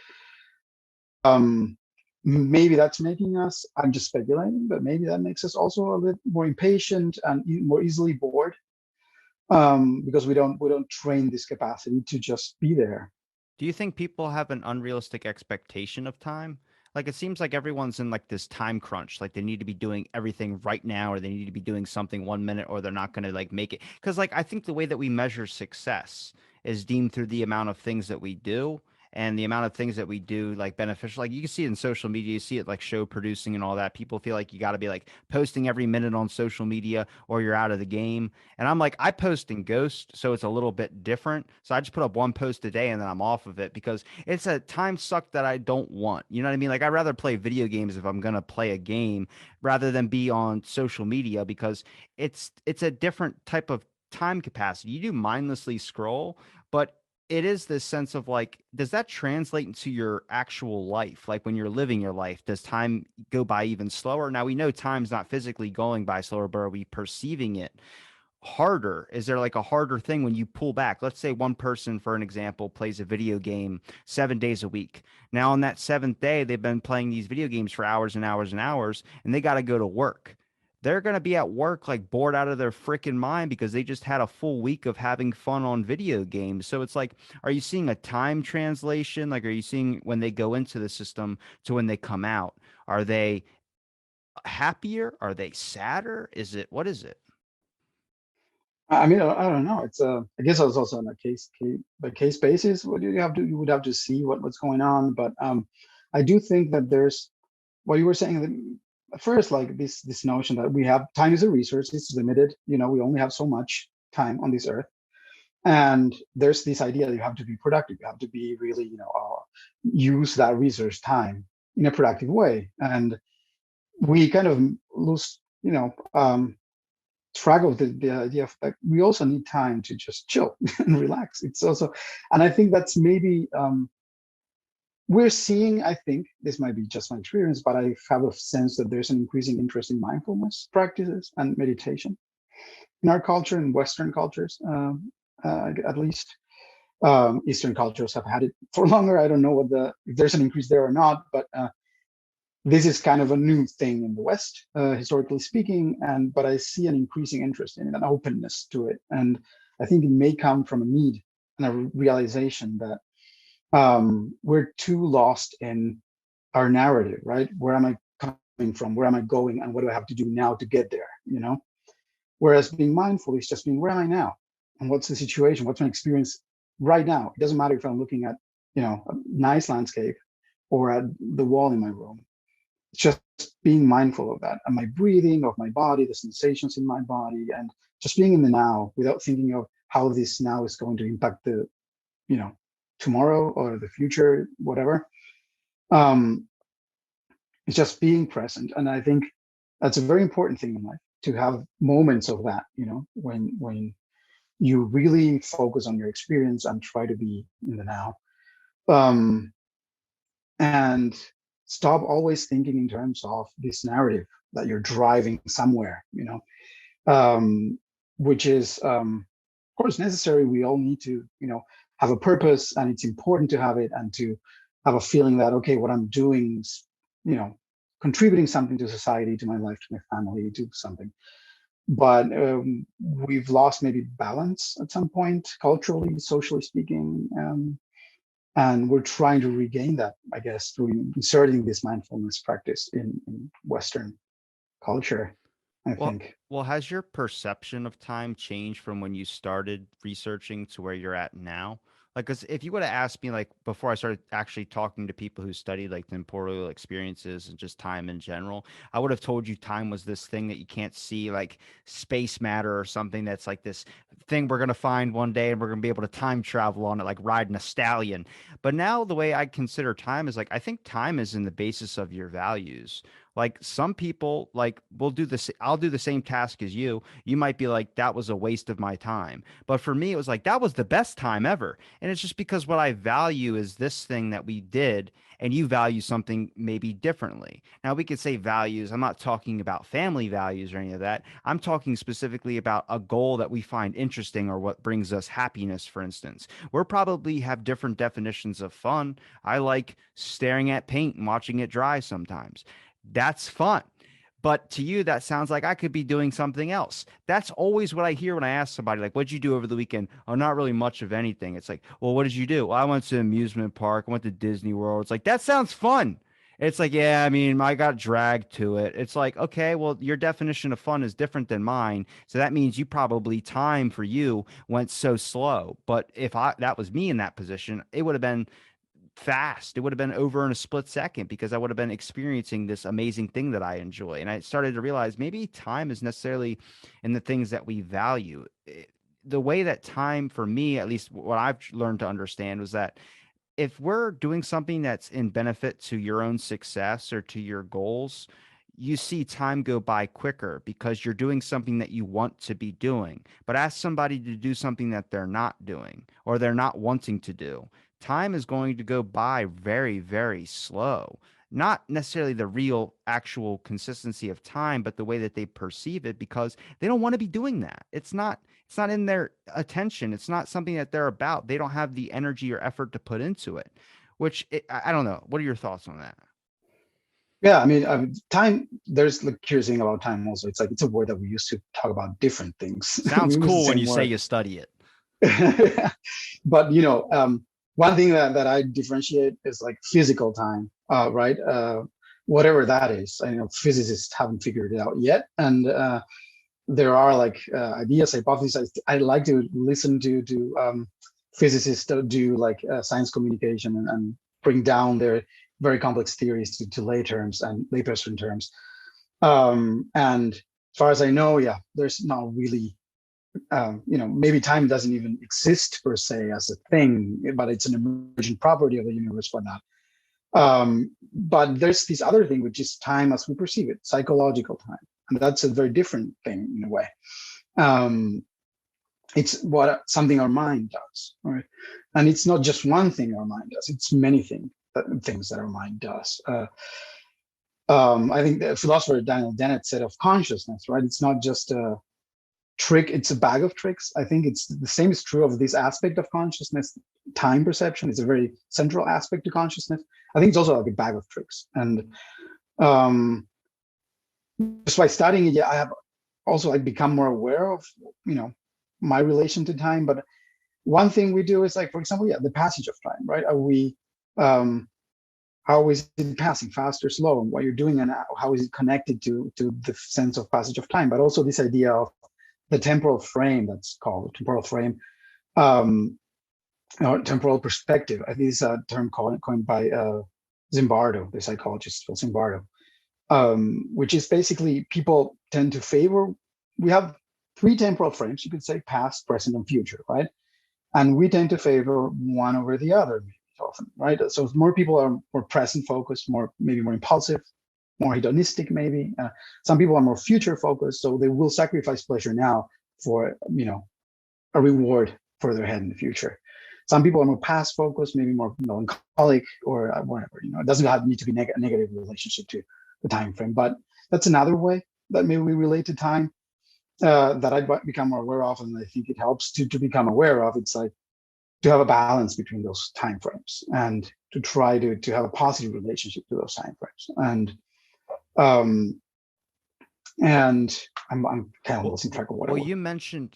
maybe that's making us, I'm just speculating, but maybe that makes us also a bit more impatient and more easily bored, because we don't train this capacity to just be there. Do you think people have an unrealistic expectation of time? Like it seems like everyone's in like this time crunch, like they need to be doing everything right now, or they need to be doing something 1 minute, or they're not going to like make it. Because like I think the way that we measure success is deemed through the amount of things that we do, and the amount of things that we do like beneficial. Like you can see it in social media, you see it like show producing and all that. People feel like you got to be like posting every minute on social media or you're out of the game. And I'm like, I post in Ghost, so it's a little bit different. So I just put up one post a day and then I'm off of it because it's a time suck that I don't want. You know what I mean? Like I'd rather play video games if I'm gonna play a game rather than be on social media because it's a different type of time capacity. You do mindlessly scroll, but it is this sense of like, does that translate into your actual life? Like when you're living your life, does time go by even slower? Now we know time's not physically going by slower, but are we perceiving it harder? Is there like a harder thing when you pull back? Let's say one person, for an example, plays a video game 7 days a week. Now, on that seventh day, they've been playing these video games for hours and hours and hours, and they got to go to work. They're going to be at work like bored out of their freaking mind because they just had a full week of having fun on video games. So it's like, are you seeing a time translation? Like, are you seeing when they go into the system to when they come out? Are they happier? Are they sadder? What is it? I mean, I don't know. It's I guess it's also on a by case basis. What you would have to see what's going on. But I do think that there's what you were saying at first, like this notion that we have time is a resource, it's limited. We only have so much time on this earth, and there's this idea that you have to be productive. You have to be really, use that resource time in a productive way, and we kind of lose, track of the idea of like we also need time to just chill and relax. It's also, and I think that's maybe we're seeing, I think this might be just my experience, but I have a sense that there's an increasing interest in mindfulness practices and meditation in our culture, in Western cultures, at least. Eastern cultures have had it for longer. I don't know if there's an increase there or not, but this is kind of a new thing in the West, historically speaking, but I see an increasing interest in it, an openness to it, and I think it may come from a need and a realization that we're too lost in our narrative, right? Where am I coming from? Where am I going? And what do I have to do now to get there? Whereas being mindful is just being, where am I now? and what's the situation, what's my experience right now. It doesn't matter if I'm looking at, a nice landscape or at the wall in my room. It's just being mindful of that, and my breathing, of my body, the sensations in my body, and just being in the now without thinking of how this now is going to impact the, tomorrow or the future, whatever. um it's just being present. And I think that's a very important thing in life, to have moments of that, when you really focus on your experience and try to be in the now, um and stop always thinking in terms of this narrative that you're driving somewhere, which is, of course, necessary. We all need to, have a purpose, and it's important to have it, and to have a feeling that, okay, what I'm doing is, contributing something to society, to my life, to my family, to something. But we've lost maybe balance at some point, culturally, socially speaking, and we're trying to regain that, I guess, through inserting this mindfulness practice in Western culture, I Well, think. well, has your perception of time changed from when you started researching to where you're at now? Like, 'cause if you would have asked me, like, before I started actually talking to people who studied like temporal experiences and just time in general, I would have told you time was this thing that you can't see, like space matter or something that's like this thing we're gonna find one day and we're gonna be able to time travel on it, like riding a stallion. But now the way I consider time is like, I think time is in the basis of your values. Like some people like will do this. I'll do the same task as you. You might be like, that was a waste of my time. But for me, it was like, that was the best time ever. And it's just because what I value is this thing that we did, and you value something maybe differently. Now, we could say values. I'm not talking about family values or any of that. I'm talking specifically about a goal that we find interesting or what brings us happiness, for instance. We're probably have different definitions of fun. I like staring at paint and watching it dry sometimes. That's fun. But to you, that sounds like I could be doing something else. That's always what I hear when I ask somebody, like, what'd you do over the weekend? Oh, not really much of anything. It's like, well, what did you do? Well, I went to amusement park, I went to Disney World. It's like, that sounds fun. It's like, yeah, I mean, I got dragged to it. It's like, okay, well, your definition of fun is different than mine. So that means you probably time for you went so slow. But if that was me in that position, it would have been fast. It would have been over in a split second because I would have been experiencing this amazing thing that I enjoy. And I started to realize maybe time is necessarily in the things that we value. The way that time, for me, at least what I've learned to understand, was that if we're doing something that's in benefit to your own success or to your goals, you see time go by quicker because you're doing something that you want to be doing. But ask somebody to do something that they're not doing or they're not wanting to do. Time is going to go by very, very slow. Not necessarily the real, actual consistency of time, but the way that they perceive it because they don't want to be doing that. It's not in their attention. It's not something that they're about. They don't have the energy or effort to put into it, which I don't know. What are your thoughts on that? Yeah, I mean, time. There's like curious thing about time. Also, it's like it's a word that we used to talk about different things. Sounds We use the cool when same you say word, you study it. but one thing that I differentiate is like physical time, right? Whatever that is. I know physicists haven't figured it out yet, and there are like ideas, hypotheses. I like to listen to physicists that do like science communication, and bring down their very complex theories to lay terms and layperson terms. And as far as I know, yeah, there's not really, maybe time doesn't even exist per se as a thing, but it's an emergent property of the universe for that. But there's this other thing, which is time as we perceive it, psychological time. And that's a very different thing in a way. Um, it's something our mind does, right? And it's not just one thing our mind does; it's many things that our mind does. I think the philosopher Daniel Dennett said of consciousness, right? It's not just a trick; it's a bag of tricks. I think it's the same is true of this aspect of consciousness. Time perception is a very central aspect to consciousness. I think it's also like a bag of tricks, and um, just by studying it, yeah, I have also like become more aware of my relation to time. But one thing we do is like, for example, yeah, the passage of time, right? Are we um how is it passing, fast or slow, and what you're doing, and how is it connected to the sense of passage of time? But also this idea of the temporal frame, that's called temporal frame, or temporal perspective. I think it's a term coined by Zimbardo, the psychologist Phil Zimbardo, which is basically people tend to favor. We have three temporal frames, you could say: past, present, and future, right? And we tend to favor one over the other often, right? So more people are more present focused, maybe more impulsive, more hedonistic, maybe. Some people are more future focused, so they will sacrifice pleasure now for a reward further ahead in the future. Some people are more past focused, maybe more melancholic or whatever. It doesn't need to be a negative relationship to the time frame, but that's another way that maybe we relate to time that I've become more aware of, and I think it helps to become aware of. It's like to have a balance between those time frames and to try to have a positive relationship to those time frames. And I'm kind of losing track of what I Well, was.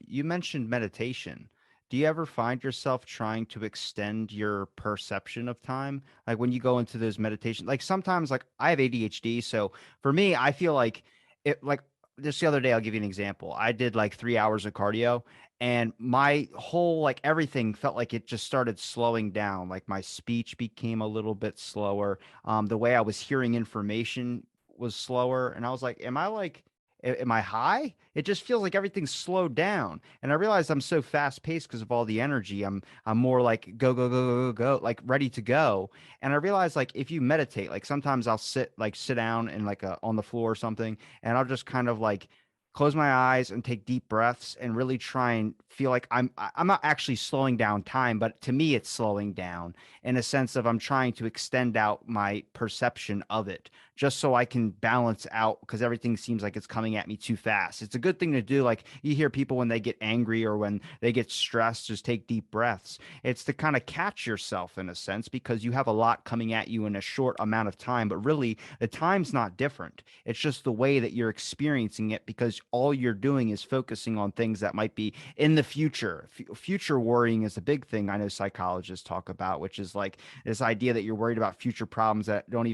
you mentioned meditation. Do you ever find yourself trying to extend your perception of time? Like when you go into those meditation, like sometimes like I have ADHD, so for me, I feel like it like just the other day, I'll give you an example. I did like 3 hours of cardio and my whole like everything felt like it just started slowing down. Like my speech became a little bit slower. The way I was hearing information was slower. And I was like, am I like am I high? It just feels like everything's slowed down. And I realized I'm so fast paced because of all the energy. I'm more like go, go, go, go, go, like ready to go. And I realized like if you meditate, like sometimes I'll sit down and like on the floor or something, and I'll just kind of like close my eyes and take deep breaths and really try and feel like I'm not actually slowing down time, but to me it's slowing down in a sense of I'm trying to extend out my perception of it just so I can balance out because everything seems like it's coming at me too fast. It's a good thing to do. Like you hear people when they get angry or when they get stressed, just take deep breaths. It's to kind of catch yourself in a sense because you have a lot coming at you in a short amount of time, but really the time's not different. It's just the way that you're experiencing it because all you're doing is focusing on things that might be in the future. Future worrying is a big thing I know psychologists talk about, which is like this idea that you're worried about future problems that aren't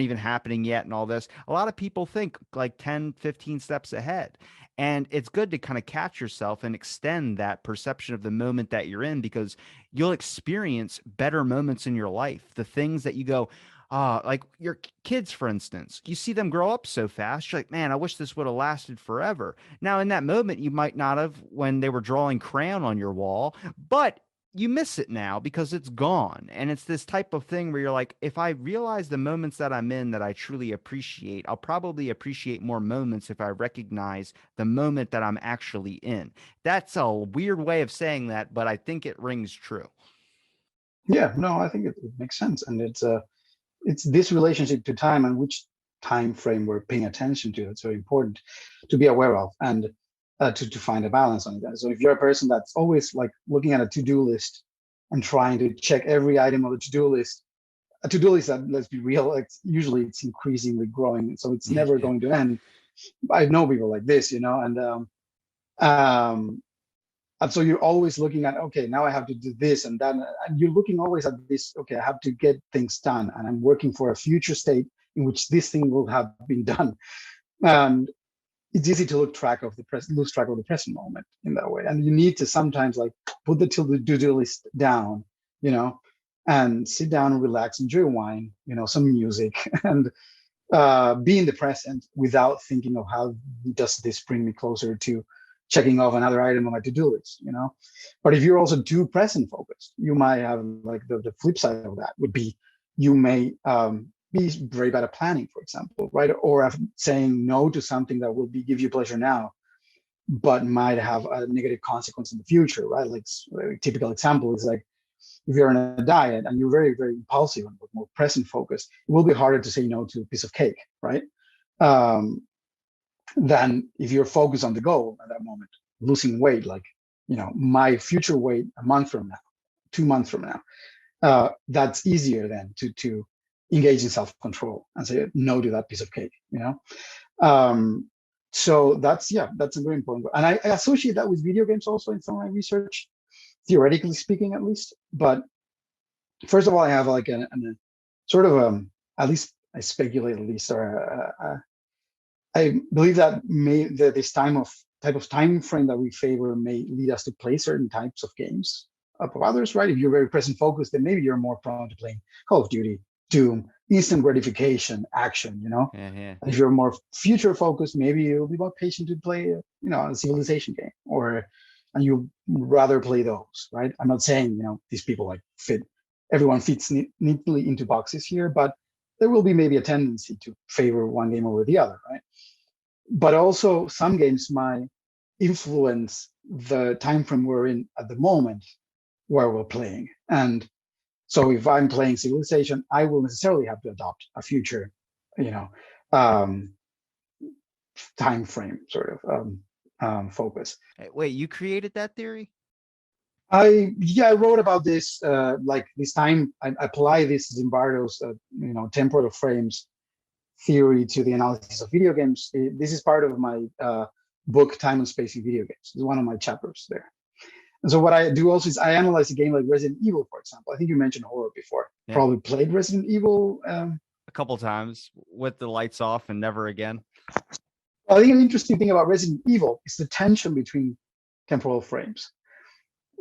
even happening yet and all this. A lot of people think like 10, 15 steps ahead. And it's good to kind of catch yourself and extend that perception of the moment that you're in because you'll experience better moments in your life. The things that you go, like your kids, for instance, you see them grow up so fast. You're like, man, I wish this would have lasted forever. Now, in that moment, you might not have when they were drawing crayon on your wall, but you miss it now because it's gone. And it's this type of thing where you're like, if I realize the moments that I'm in that I truly appreciate, I'll probably appreciate more moments if I recognize the moment that I'm actually in. That's a weird way of saying that, but I think it rings true. Yeah, no, I think it makes sense, and it's this relationship to time and which time frame we're paying attention to that's very important to be aware of and to find a balance on it. So if you're a person that's always like looking at a to-do list and trying to check every item of the to-do list, a to-do list that, let's be real, it's increasingly growing, so it's never Yeah. going to end. I know people like this, um, and so you're always looking at, okay, now I have to do this and that. And you're looking always at this, okay, I have to get things done. And I'm working for a future state in which this thing will have been done. And it's easy to lose track of the present moment in that way. And you need to sometimes like put the to-do list down, you know, and sit down and relax, enjoy wine, some music, and be in the present without thinking of how does this bring me closer to checking off another item on my to-do list. But if you're also too present focused, you might have like the flip side of that would be you may be very bad at planning, for example, right? Or saying no to something that will give you pleasure now, but might have a negative consequence in the future, right? Like a typical example is like if you're on a diet and you're very, very impulsive and more present focused, it will be harder to say no to a piece of cake, right? Um, than if you're focused on the goal at that moment, losing weight, like, my future weight a month from now, 2 months from now. That's easier then to engage in self-control and say no to that piece of cake. So that's a very important. And I associate that with video games also in some of my research, theoretically speaking, at least. But first of all, I have like a sort of at least I speculate at least, or I believe that this time of type of time frame that we favor may lead us to play certain types of games above others, right? If you're very present focused, then maybe you're more prone to playing Call of Duty, Doom, instant gratification, action, Yeah, yeah. If you're more future focused, maybe you'll be more patient to play, a civilization game, and you rather play those, right? I'm not saying, these people like everyone fits neatly into boxes here, but there will be maybe a tendency to favor one game over the other, right? But also some games might influence the time frame we're in at the moment where we're playing. And so if I'm playing Civilization, I will necessarily have to adopt a future, um, time frame sort of focus. Wait, you created that theory? I wrote about this like this time. I apply this Zimbardo's temporal frames theory to the analysis of video games. This is part of my book, Time and Space in Video Games. It's one of my chapters there. And so what I do also is I analyze a game like Resident Evil, for example. I think you mentioned horror before. Yeah. Probably played Resident Evil. A couple times with the lights off and never again. I think an interesting thing about Resident Evil is the tension between temporal frames.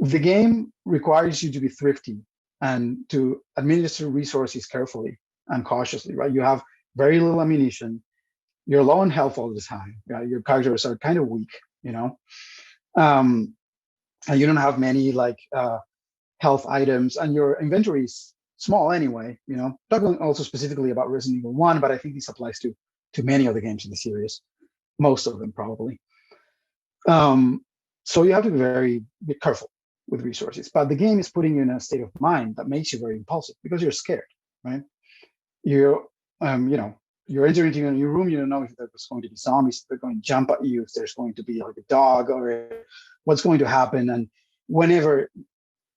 The game requires you to be thrifty and to administer resources carefully and cautiously, right? You have very little ammunition. You're low on health all the time. Your characters are kind of weak, and you don't have many health items, and your inventory is small anyway. Talking also specifically about Resident Evil 1, but I think this applies to many of the games in the series, most of them probably. So you have to be careful with resources, but the game is putting you in a state of mind that makes you very impulsive because you're scared, right? You're entering into a new room, you don't know if there's going to be zombies, if they're going to jump at you, if there's going to be like a dog or what's going to happen. And whenever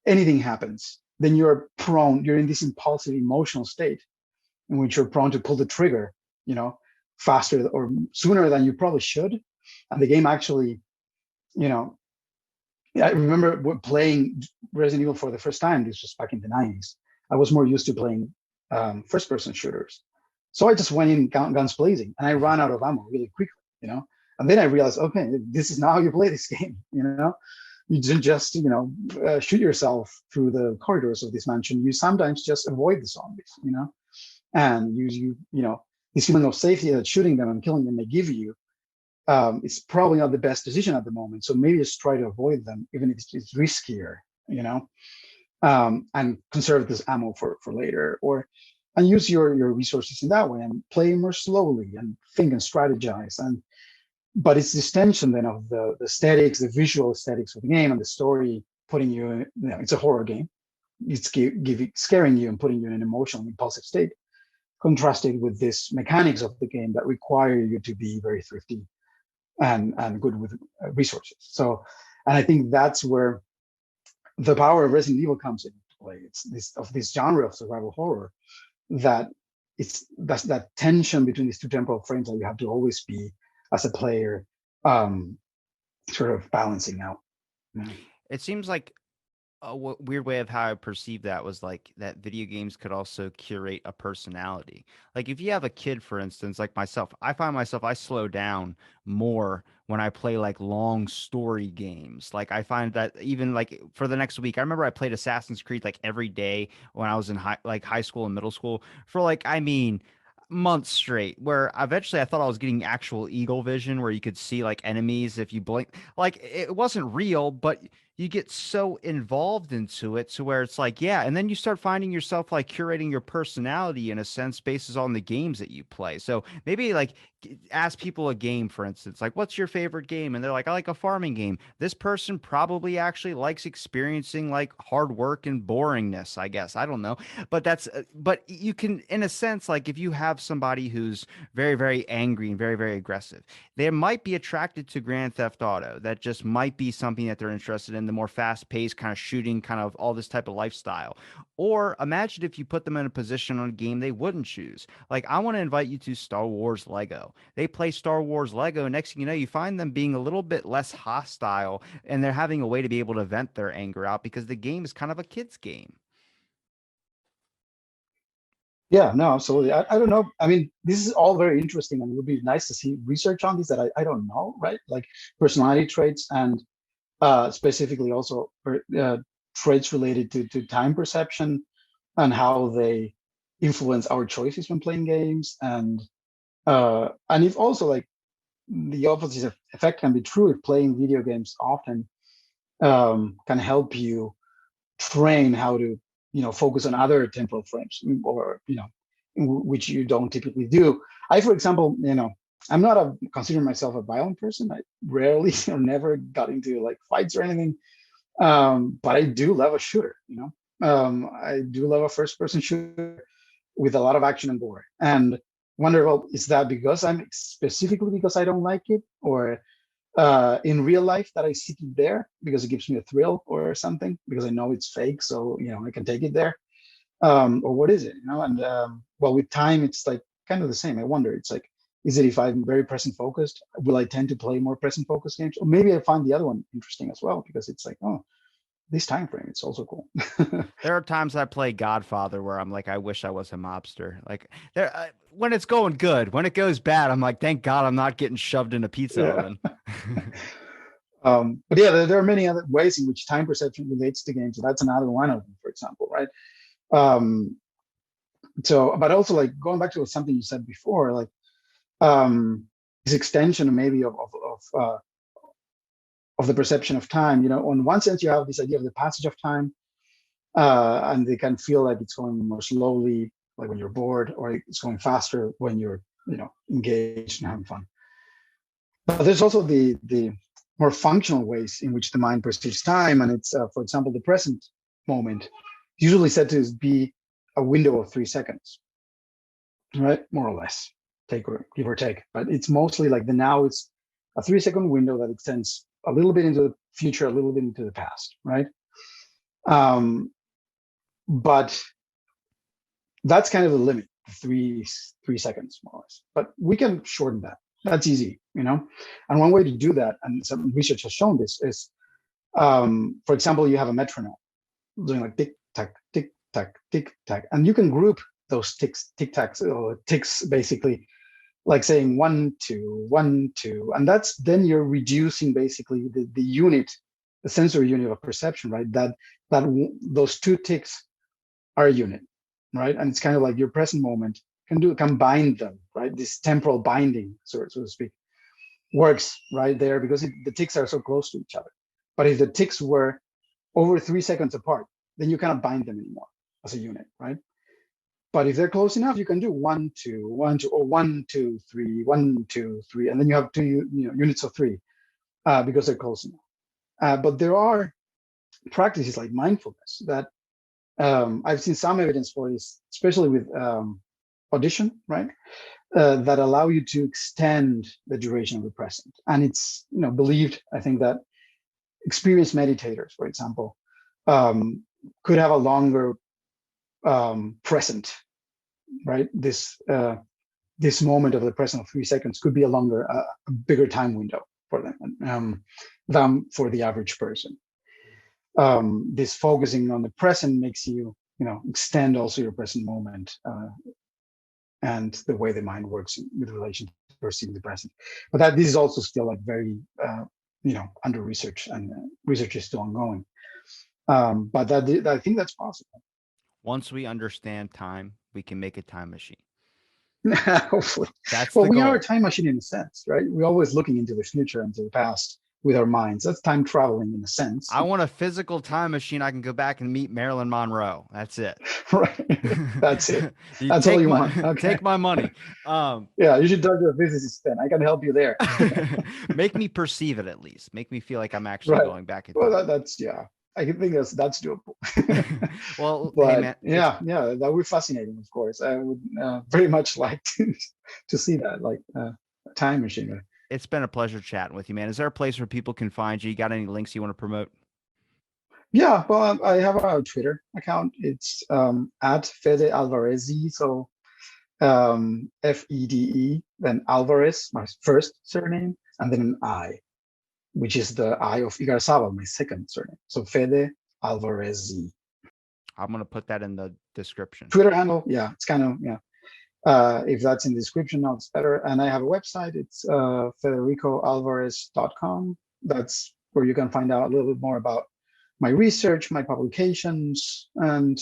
anything happens, then you're in this impulsive emotional state in which you're prone to pull the trigger, faster or sooner than you probably should. And the game actually, I remember playing Resident Evil for the first time. This was back in the 90s. I was more used to playing first-person shooters. So I just went in guns blazing, and I ran out of ammo really quickly, And then I realized, okay, this is not how you play this game, You didn't just, shoot yourself through the corridors of this mansion. You sometimes just avoid the zombies, and this feeling of safety that shooting them and killing them may give you. It's probably not the best decision at the moment. So maybe just try to avoid them, even if it's riskier, and conserve this ammo for later, and use your resources in that way and play more slowly and think and strategize. But it's this tension then of the aesthetics, the visual aesthetics of the game and the story putting you in, it's a horror game. It's scaring you and putting you in an emotional, impulsive state, contrasted with this mechanics of the game that require you to be very thrifty and good with resources. So, and I think that's where the power of Resident Evil comes into play. It's this genre of survival horror that's that tension between these two temporal frames that you have to always be as a player, sort of balancing out. It seems like a weird way of how I perceived that was like that video games could also curate a personality. Like if you have a kid, for instance, like myself, I find myself, I slow down more when I play like long story games. Like I find that even like for the next week, I remember I played Assassin's Creed like every day when I was in high school and middle school for months straight, where eventually I thought I was getting actual eagle vision where you could see like enemies if you blink. Like it wasn't real, but you get so involved into it to where it's like, yeah. And then you start finding yourself like curating your personality in a sense based on the games that you play. So maybe like ask people a game, for instance, like, what's your favorite game? And they're like, I like a farming game. This person probably actually likes experiencing like hard work and boringness, I guess. I don't know. But you can, in a sense, like if you have somebody who's very, very angry and very, very aggressive, they might be attracted to Grand Theft Auto. That just might be something that they're interested in, the more fast paced kind of shooting, kind of all this type of lifestyle. Or imagine if you put them in a position on a game they wouldn't choose. Like, I want to invite you to Star Wars Lego. They play Star Wars Lego. Next thing you know, you find them being a little bit less hostile and they're having a way to be able to vent their anger out because the game is kind of a kid's game. Yeah, no, absolutely. I don't know. I mean, this is all very interesting, and it would be nice to see research on this that I don't know, right? Like personality traits and specifically also traits related to time perception and how they influence our choices when playing games, and if also like the opposite effect can be true if playing video games often can help you train how to focus on other temporal frames, or which you don't typically do. I, for example, I'm not consider myself a violent person. I rarely or never got into like fights or anything, but I do love a shooter. I do love a first person shooter with a lot of action and gore, and wonder, well, is that because I'm specifically because I don't like it, or in real life that I seek it there because it gives me a thrill or something, because I know it's fake, so I can take it there, or what is it? And well, with time, it's like kind of the same. I wonder, it's like, is it if I'm very present focused, will I tend to play more present focused games, or maybe I find the other one interesting as well because it's like, oh, this time frame, it's also cool. There are times I play Godfather where I'm like, I wish I was a mobster. Like there, when it's going good, when it goes bad, I'm like, thank God I'm not getting shoved in a pizza Yeah. oven. But yeah, there are many other ways in which time perception relates to games. So that's another one of them, for example, right? Um, so, but also like going back to something you said before, like this extension maybe of the perception of time. On one sense, you have this idea of the passage of time, and they can feel like it's going more slowly, like when you're bored, or it's going faster when you're engaged and having fun. But there's also the more functional ways in which the mind perceives time, and it's for example, the present moment, usually said to be a window of 3 seconds, right? More or less, give or take. But it's mostly like the now is a 3 second window that extends a little bit into the future, a little bit into the past, right? But that's kind of the limit, 3 seconds more or less. But we can shorten that. That's easy, And one way to do that, and some research has shown this, is, for example, you have a metronome doing like tick tack, tick tack, tick tack, and you can group those ticks, tick tacks, or ticks, basically, like saying 1 2 1 2, and that's then you're reducing basically the unit, the sensory unit of perception, right? That those two ticks are a unit, right? And it's kind of like your present moment can bind them, right? This temporal binding, so to speak, works right there because the ticks are so close to each other. But if the ticks were over 3 seconds apart, then you cannot bind them anymore as a unit, right? But if they're close enough, you can do 1 2 1 2, or 1 2 3 1 2 3, and then you have two units of three, because they're close enough. But there are practices like mindfulness that I've seen some evidence for this, especially with audition, right? That allow you to extend the duration of the present. And it's believed, I think, that experienced meditators, for example, could have a longer present, right? This moment of the present of 3 seconds could be a bigger time window for them than for the average person. This focusing on the present makes you extend also your present moment, and the way the mind works with relation to perceiving the present. But this is also still like very under research, and research is still ongoing. But I think that's possible. Once we understand time, we can make a time machine. Hopefully. That's Well, the we goal. are a time machine in a sense, right? We're always looking into the future, into the past with our minds. That's time traveling in a sense. I want a physical time machine. I can go back and meet Marilyn Monroe. That's it. Right. That's it. You That's all take you my want. Okay. take my money. Yeah, you should talk to a physicist then. I can help you there. Make me perceive it at least. Make me feel like I'm actually Right. going back in Well, time. that's yeah. I can think that's doable. Well, hey But man, yeah, that would be fascinating. Of course, I would very much like to see that, like a time machine. it's been a pleasure chatting with you, man. Is there a place where people can find you? You got any links you want to promote? Yeah, well, I have a Twitter account. It's at Fede Alvarezi. So FEDE, then Alvarez, my first surname, and then an I, which is the I of Igarzábal, my second surname. So Fede Alvarezi. I'm gonna put that in the description. Twitter handle. Yeah, it's kind of, yeah. If that's in the description, now it's better. And I have a website. It's federicoalvarez.com. That's where you can find out a little bit more about my research, my publications, and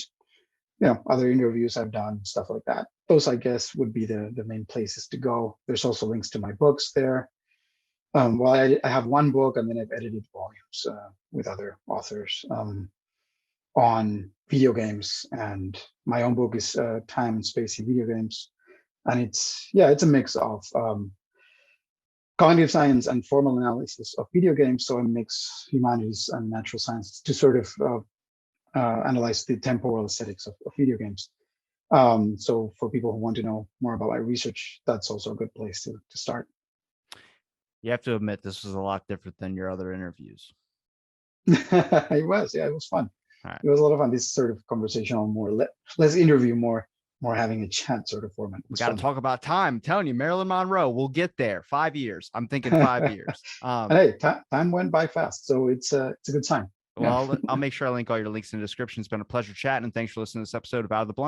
other interviews I've done, stuff like that. Those, I guess, would be the main places to go. There's also links to my books there. Well, I have one book, and then I've edited volumes with other authors on video games, and my own book is Time and Space in Video Games, and it's a mix of cognitive science and formal analysis of video games. So I mix humanities and natural sciences to sort of analyze the temporal aesthetics of video games. So for people who want to know more about my research, that's also a good place to start. You have to admit, this was a lot different than your other interviews. It was fun. Right. It was a lot of fun. This sort of conversational, more less interview, more having a chat sort of format. We got to talk about time. I'm telling you, Marilyn Monroe, we'll get there. 5 years. I'm thinking 5 years. Hey, time went by fast, so it's a good sign. Well, I'll make sure I link all your links in the description. It's been a pleasure chatting, and thanks for listening to this episode of Out of the Blind.